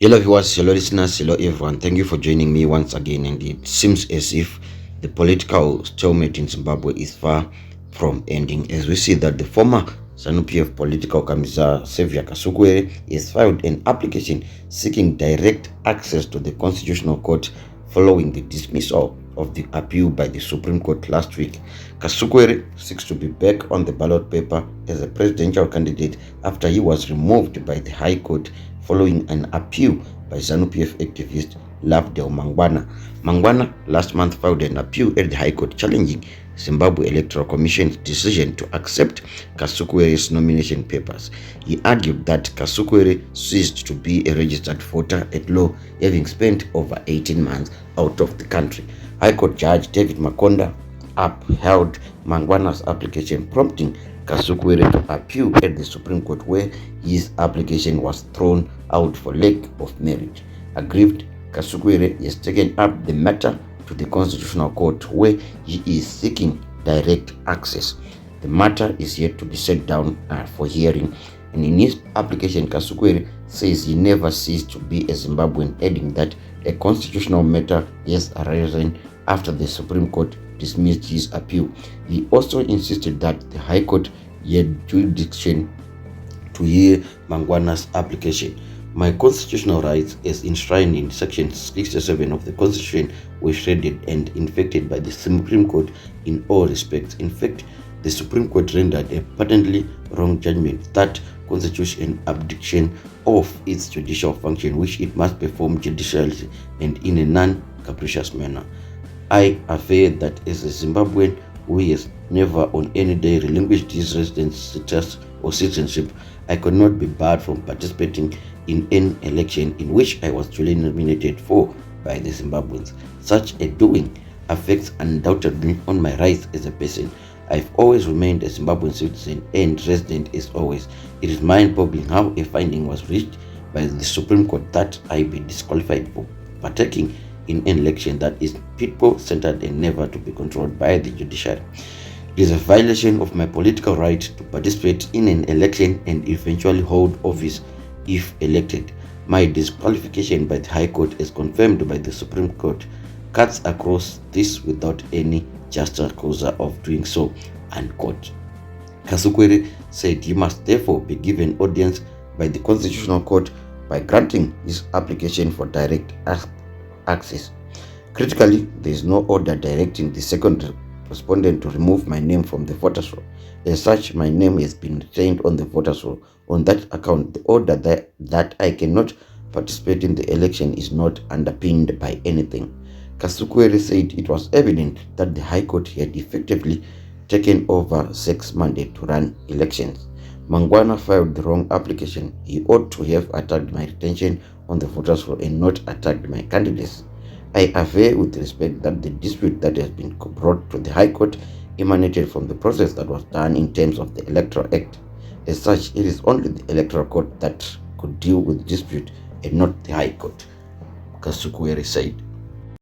Hello viewers, hello listeners, hello everyone. Thank you for joining me once again. And it seems as if the political stalemate in Zimbabwe is far from ending, as we see that the former Zanu PF political commissar Kasukuwere has filed an application seeking direct access to the Constitutional Court following the dismissal of the appeal by the Supreme Court last week. Kasukuwere seeks to be back on the ballot paper as a presidential candidate after he was removed by the High Court following an appeal by Zanu PF activist Lavdel Mangwana. Mangwana last month filed an appeal at the High Court challenging Zimbabwe Electoral Commission's decision to accept Kasukuwere's nomination papers. He argued that Kasukuwere ceased to be a registered voter at law, having spent over 18 months out of the country. High Court Judge David Makonda upheld Mangwana's application, prompting Kasukuwere to appeal at the Supreme Court, where his application was thrown out for lack of merit. Aggrieved, Kasukuwere has taken up the matter to the Constitutional Court, where he is seeking direct access. The matter is yet to be set down for hearing, and in his application, Kasukuwere says he never ceased to be a Zimbabwean, adding that a constitutional matter has arisen after the Supreme Court dismissed his appeal. He also insisted that the High Court had jurisdiction to hear Mangwana's application. My constitutional rights, as enshrined in Section 67 of the Constitution, were shredded and infected by the Supreme Court in all respects. In fact, the Supreme Court rendered a patently wrong judgment that constitutes an abdication of its judicial function, which it must perform judicially and in a non-capricious manner. I affirm that as a Zimbabwean who has never on any day relinquished his residence status or citizenship, I could not be barred from participating in an election in which I was duly nominated for by the Zimbabweans. Such a doing affects undoubtedly on my rights as a person. I've always remained a Zimbabwean citizen and resident as always. It is mind-boggling how a finding was reached by the Supreme Court that I be disqualified for partaking in an election that is people-centered and never to be controlled by the judiciary. It is a violation of my political right to participate in an election and eventually hold office if elected. My disqualification by the High Court, as confirmed by the Supreme Court, cuts across this without any justa causa of doing so, unquote. Kasukuwere said he must therefore be given audience by the Constitutional Court by granting his application for direct access. Critically, there is no order directing the second respondent to remove my name from the voters' roll. As such, my name has been retained on the voters' roll. On that account, the order that I cannot participate in the election is not underpinned by anything. Kasukuwere said it was evident that the High Court had effectively taken over SEC's mandate to run elections. Mangwana filed the wrong application. He ought to have attacked my retention on the voters' roll and not attacked my candidates. I aver with respect that the dispute that has been brought to the High Court emanated from the process that was done in terms of the Electoral Act. As such, it is only the Electoral Court that could deal with the dispute and not the High Court, Kasukuwere said.